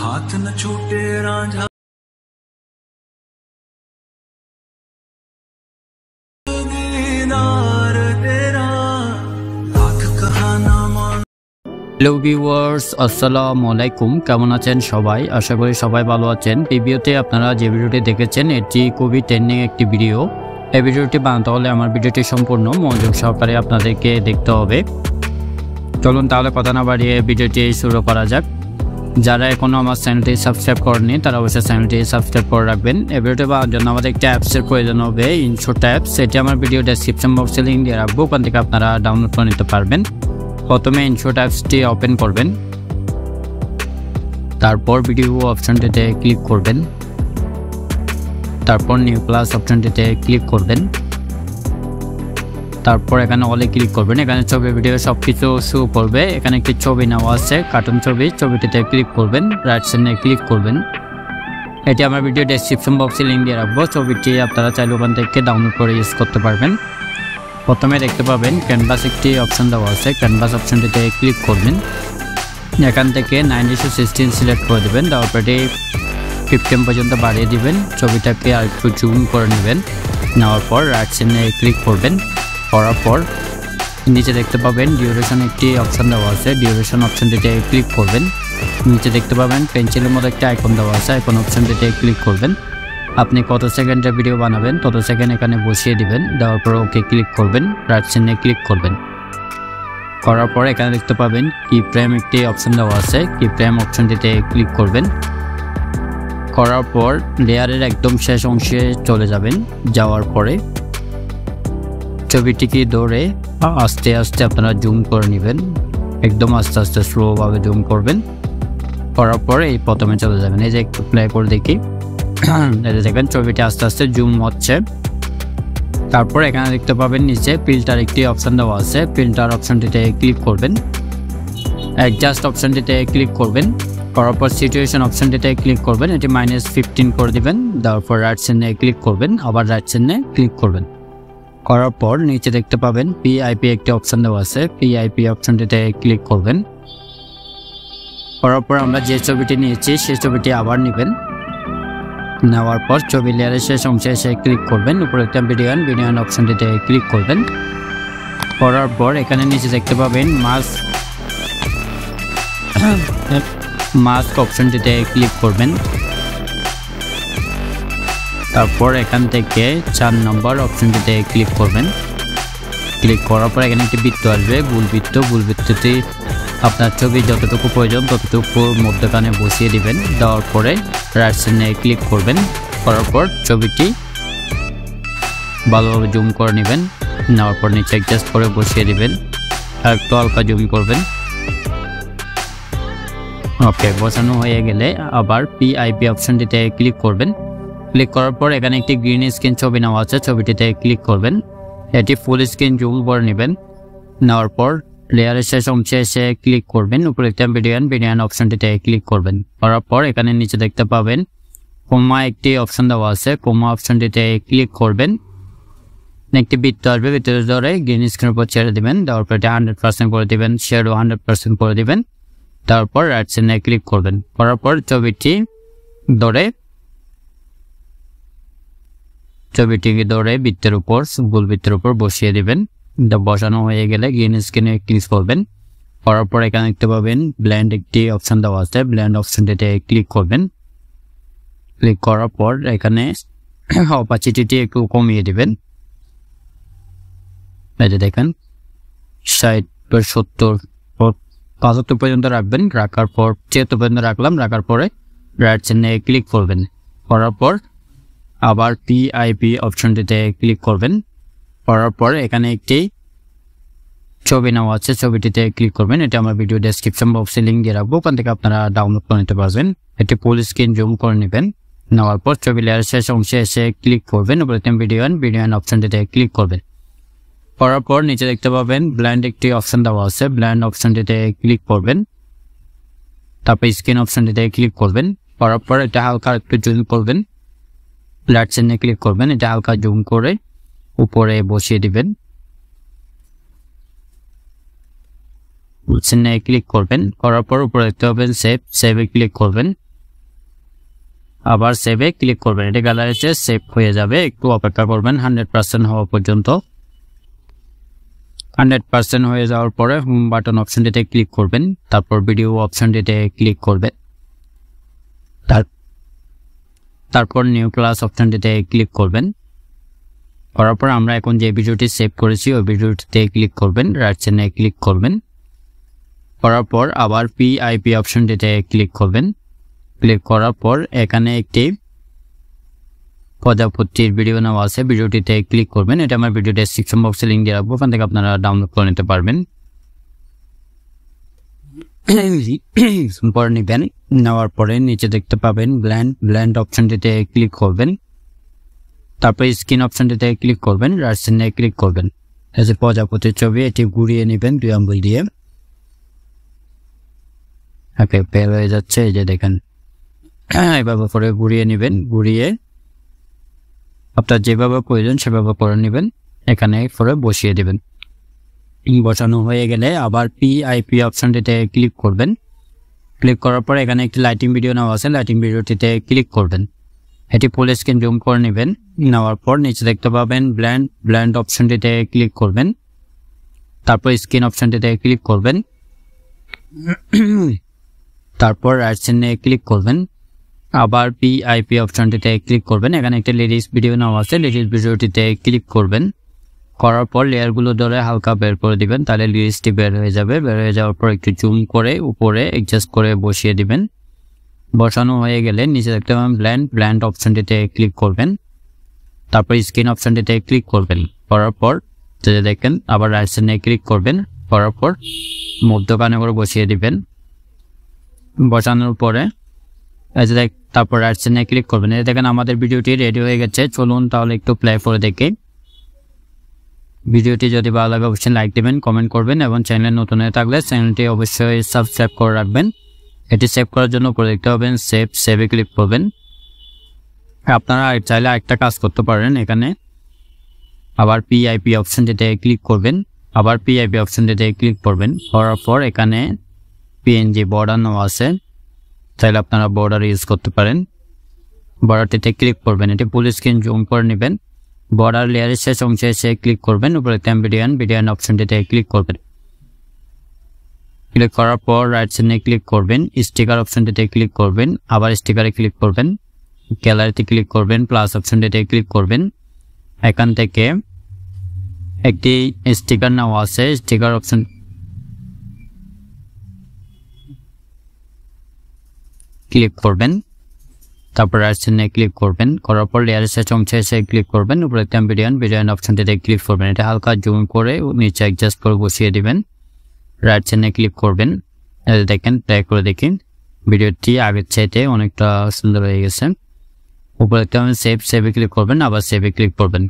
हाथ न छूटे रांझा दीदार तेरा लाख कहा ना मान। হ্যালো ভিউয়ার্স, আসসালামু আলাইকুম। কেমন আছেন সবাই? আশা করি সবাই ভালো আছেন। এই ভিডিওতে আপনারা যে ভিডিওটি দেখেছেন এটি খুবই ট্রেন্ডিং একটি ভিডিও। এই ভিডিওটি বানাতে হলে আমার ভিডিওটি সম্পূর্ণ মনোযোগ সহকারে আপনাদেরকে দেখতে হবে। চলুন তাহলে কথা না বাড়িয়ে ভিডিওটি শুরু করা যাক। যারা এখনও আমার চ্যানেলটি সাবস্ক্রাইব করেনি তারা অবশ্যই চ্যানেলটি সাবস্ক্রাইব করে রাখবেন। এই ভিডিওটি বানানোর জন্য আমাদের একটা অ্যাপসের প্রয়োজন হবে, ইনশট অ্যাপস। এটি আমার ভিডিও ডেসক্রিপশন বক্সে লিঙ্ক দিয়ে রাখবো, ওখান থেকে আপনারা ডাউনলোড করে নিতে পারবেন। প্রথমে ইনশট অ্যাপসটি ওপেন করবেন, তারপর ভিডিও অপশনটিতে ক্লিক করবেন, তারপর নিউ প্লাস অপশনটিতে ক্লিক করবেন, তারপর এখানে অলে ক্লিক করবেন। এখানে ছবি ভিডিও সবকিছু শো করবে। এখানে একটি ছবি নেওয়া আছে, কার্টুন ছবি, ছবিটিতে ক্লিক করবেন, রাইট সাইডে ক্লিক করবেন। এটি আমার ভিডিও ডেসক্রিপশন বক্সে লিঙ্ক দিয়ে রাখবো, ছবিটি আপনারা চাইলে ওখান থেকে ডাউনলোড করে ইউজ করতে পারবেন। প্রথমে দেখতে পাবেন ক্যানভাস একটি অপশন দেওয়া আছে, ক্যানভাস অপশনটিতে ক্লিক করবেন। এখান থেকে 9:16 সিলেক্ট করে দেবেন, দেওয়ার পরে 15 পর্যন্ত বাড়িয়ে দিবেন। ছবিটাকে আর একটু জুম করে নেবেন, নেওয়ার পর রাইট সাইডে ক্লিক করবেন। করার পর নিচে দেখতে পাবেন ডিউরেশন একটি অপশন দেওয়া আছে, ডিউরেশন অপশনটিতে ক্লিক করবেন। নিচে দেখতে পাবেন পেন্সিলের মতো একটা আইকন দেওয়া আছে, আইকন অপশনটিতে ক্লিক করবেন। আপনি কত সেকেন্ডের ভিডিও বানাবেন তত সেকেন্ড এখানে বসিয়ে দিবেন, দেওয়ার পর ওকে ক্লিক করবেন, রাইট সাইডে ক্লিক করবেন। করার পর এখানে দেখতে পাবেন কি ফ্রেম একটি অপশন দেওয়া আছে, কি ফ্রেম অপশনটিতে ক্লিক করবেন। করার পর লেয়ারের একদম শেষ অংশে চলে যাবেন, যাওয়ার পরে ছবিটিকে ধরে আস্তে আস্তে আপনারা জুম করে নেবেন, একদম আস্তে আস্তে স্লোভাবে জুম করবেন। করার পরে এই প্রথমে চলে যাবেন। এই যে একটু প্লে করে দেখি, দেখেন ছবিটি আস্তে আস্তে জুম হচ্ছে। তারপর এখানে দেখতে পাবেন নিচে ফিল্টার একটি অপশন দেওয়া আছে, ফিল্টার অপশনটিতে ক্লিক করবেন, অ্যাডজাস্ট অপশনটিতে ক্লিক করবেন। করার পর সিচুয়েশন অপশনটিতে ক্লিক করবেন, এটি -15 করে দিবেন, দেওয়ার পর রাইট সাইডে ক্লিক করবেন, আবার রাইট সাইডে ক্লিক করবেন। করার পর নিচে দেখতে পাবেন পিআইপি একটি অপশন দেওয়া আছে, পিআইপি অপশনটিতে ক্লিক করবেন। করার পর আমরা যে ছবিটি নিয়েছি সেই ছবিটি আবার নেবেন, নেওয়ার পর ছবি লেয়ারের শেষ অংশে এসে ক্লিক করবেন, উপরে একটা ভিডিও অপশনটিতে ক্লিক করবেন। করার পর এখানে নিচে দেখতে পাবেন মাস্ক অপশনটিতে ক্লিক করবেন। তারপর এখান থেকে 4 নম্বর অপশনটিতে ক্লিক করবেন। ক্লিক করার পর এখানে একটি বৃত্ত আসবে, গোল বৃত্ত। গোল বৃত্তটি আপনার ছবি যতটুকু প্রয়োজন ততটুকুর মধ্যখানে বসিয়ে দিবেন, দেওয়ার পরে রাইট সাইডে ক্লিক করবেন। করার পর ছবিটি ভালোভাবে জুম করে নেবেন, নেওয়ার পর নিচে অ্যাডজাস্ট করে বসিয়ে দিবেন, আর একটু হালকা জুম করবেন। ওকে, বসানো হয়ে গেলে আবার পিআইপি অপশনটিতে ক্লিক করবেন। ক্লিক করার পর এখানে একটি গ্রিন স্ক্রিন ছবি নেওয়া আছে, ছবিটিতে ক্লিক করবেন। এটি ফুল স্ক্রিন জুম করে নেবেন, নেওয়ার পর লেয়ারের শেষ অংশে এসে ক্লিক করবেন, উপরে একটা ভিডিও অপশনটিতে ক্লিক করবেন। করার পর এখানে নিচে দেখতে পাবেন কোমা একটি অপশন দেওয়া আছে, কোমা অপশনটিতে ক্লিক করবেন। একটি বৃত্ত আসবে, বৃত্তের ধরে গ্রিন স্ক্রিনের উপর ছেড়ে দিবেন, দেওয়ার পর এটা 100% করে দিবেন, শেডো 100% করে দিবেন। তারপর রাইট সাইডে ক্লিক করবেন। করার পর ছবিটিকে ধরে বৃত্তের উপর, গোল বৃত্তের উপর বসিয়ে দিবেন। বসানো হয়ে গেলে গ্রিন স্ক্রিনে ক্লিক করবেন। করার পর এখানে দেখতে পাবেন ব্লেন্ড একটি অপশন দেওয়া আছে, ব্লেন্ড অপশনটিতে ক্লিক করবেন। ক্লিক করার পর এখানে অপাসিটিটি একটু কমিয়ে দিবেন, এই যে দেখেন 60, 70, 75 পর্যন্ত রাখবেন। রাখার পর 76 পর্যন্ত রাখলাম, রাখার পরে রাইট সাইডে ক্লিক করবেন। করার পর আবার পিআইপি অপশনটিতে ক্লিক করবেন। করার পর এখানে একটি ছবি নেওয়া আছে, ছবিটিতে ক্লিক করবেন। এটা আমার ভিডিও ডেসক্রিপশন বক্সে লিঙ্ক দিয়ে রাখবো, ওখান থেকে আপনারা ডাউনলোড করে নিতে পারবেন। এটি ফুল স্ক্রিন জুম করে নেবেন, নেওয়ার পর ছবি লেয়ারের শেষ অংশে এসে ক্লিক করবেন, উপরে ভিডিও অপশনটিতে ক্লিক করবেন। করার পর নিচে দেখতে পাবেন ব্লেন্ড একটি অপশন দেওয়া আছে, ব্লেন্ড অপশনটিতে ক্লিক করবেন। তারপর স্ক্রিন অপশনটিতে ক্লিক করবেন। করার পর এটা হালকা একটু জুম করবেন, রাইট সাইডে ক্লিক করবেন, এটা হালকা জুম করে উপরে বসিয়ে দিবেন, চিহ্নে ক্লিক করবেন। করার পর উপরে দেখতে পাবেন সেভে ক্লিক করবেন। আবার সেভে ক্লিক করবেন। এটা গ্যালারিতে সেভ হয়ে যাবে, একটু অপেক্ষা করবেন 100% হওয়া পর্যন্ত। 100% হয়ে যাওয়ার পরে হোম বাটন অপশনটিতে ক্লিক করবেন, তারপর ভিডিও অপশনটিতে ক্লিক করবেন, তারপর নিউ ক্লাস অপশনটিতে ক্লিক করবেন। করার পর আমরা এখন যে ভিডিওটি সেভ করেছি ওই ভিডিওটিতে ক্লিক করবেন, রাইট সাইডে ক্লিক করবেন। করার পর আবার পিআইপি অপশনটিতে ক্লিক করবেন। ক্লিক করার পর এখানে একটি প্রজাপতির ভিডিও নেওয়া আছে, ভিডিওটিতে ক্লিক করবেন। এটা আমার ভিডিও ডেসক্রিপশন বক্সে লিঙ্ক দিয়ে রাখবো, ওখান থেকে আপনারা ডাউনলোড করে নিতে পারবেন। পরে নেবেন, নেওয়ার পরে নিচে দেখতে পাবেন ব্ল্যান্ড অপশনটিতে ক্লিক করবেন, তারপর স্ক্রিন অপশনটিতে ক্লিক করবেন, রাইট সাইডে ক্লিক করবেন। এই যে প্রজাপতির ছবি, এটি ঘুরিয়ে নেবেন 2 আঙ্গুল দিয়ে। ওকে, বের হয়ে যাচ্ছে, এই যে দেখেন। এভাবে করে ঘুরিয়ে নেবেন, ঘুরিয়ে আপনার যেভাবে প্রয়োজন সেভাবে করে নেবেন, এখানে পরে বসিয়ে দেবেন। বসানো হয়ে গেলে আবার পিআইপি অপশনটিতে ক্লিক করবেন। ক্লিক করার পর এখানে একটি লাইটিং ভিডিও নেওয়া আছে, লাইটিং ভিডিওটিতে ক্লিক করবেন। এটি ফুল স্ক্রিন জুম করে নেবেন। নেওয়ার পর নিচে দেখতে পাবেন ব্ল্যান্ড অপশনটিতে ক্লিক করবেন, তারপর স্ক্রিন অপশনটিতে ক্লিক করবেন, তারপর রাইট সাইডে ক্লিক করবেন, আবার পিআইপি অপশনটিতে ক্লিক করবেন। এখানে একটা লিরিক্স ভিডিও নেওয়া আছে, লিরিক্স ভিডিওটিতে ক্লিক করবেন। করার পর লেয়ারগুলো ধরে হালকা বের করে দিবেন, তাহলে লিরিক্সটি বের হয়ে যাবে। বের হয়ে যাওয়ার পর একটু জুম করে উপরে অ্যাডজাস্ট করে বসিয়ে দিবেন। বসানো হয়ে গেলে নিচে দেখতে পাবেন ব্ল্যান্ড অপশনটিতে ক্লিক করবেন, তারপর স্ক্রিন অপশনটিতে ক্লিক করবেন। করার পর যদি দেখেন আবার রাইট সাইডে ক্লিক করবেন, করার পর মধ্যখানে করে বসিয়ে দিবেন। বসানোর পরে তারপর রাইট সাইডে ক্লিক করবেন। এই দেখেন আমাদের ভিডিওটি রেডি হয়ে গেছে। চলুন তাহলে একটু প্লে করে দেখি। ভিডিওটি যদি ভালো লাগে অবশ্যই লাইক দিবেন, কমেন্ট করবেন এবং চ্যানেলে নতুন হয়ে থাকলে চ্যানেলটি অবশ্যই সাবস্ক্রাইব করে রাখবেন। এটি সেভ করার জন্য উপরে দেখতে পাবেন সেভে ক্লিক করবেন। আপনারা চাইলে আরেকটা কাজ করতে পারেন, এখানে আবার পিআইপি অপশনটিতে ক্লিক করবেন, আবার পিআইপি অপশনটিতে ক্লিক করবেন। করার পর এখানে পিএনজি বর্ডার নেওয়া আছে, চাইলে আপনারা বর্ডার ইউজ করতে পারেন। বর্ডারটিতে ক্লিক করবেন, এটি ফুল স্ক্রিন জুম করে নেবেন। বর্ডার লেয়ারের শেষ অংশে এসে ক্লিক করবেন, উপরে ভিডিয়ান অপশনটিতে ক্লিক করবেন। ক্লিক করার পর রাইট সাইডে ক্লিক করবেন, স্টিকার অপশনটিতে ক্লিক করবেন, আবার স্টিকারে ক্লিক করবেন, গ্যালারিতে ক্লিক করবেন, প্লাস অপশনটিতে ক্লিক করবেন। এখান থেকে একটি স্টিকার নেওয়া আছে, স্টিকার অপশন ক্লিক করবেন, তারপর রাইট সাইডে ক্লিক করবেন। করার পর লেয়ারের শেষ অংশে এসে ক্লিক করবেন, উপরে ভিডিয়ান অপশনটিতে ক্লিক করবেন। এটা হালকা জুম করে নিচে অ্যাডজাস্ট করে বসিয়ে দিবেন, রাইট সাইডে ক্লিক করবেন। দেখেন, ট্রাই করে দেখেন, ভিডিওটি আগের চাইতে অনেকটা সুন্দর হয়ে গেছে। উপরে সেভে ক্লিক করবেন, আবার সেভে ক্লিক করবেন।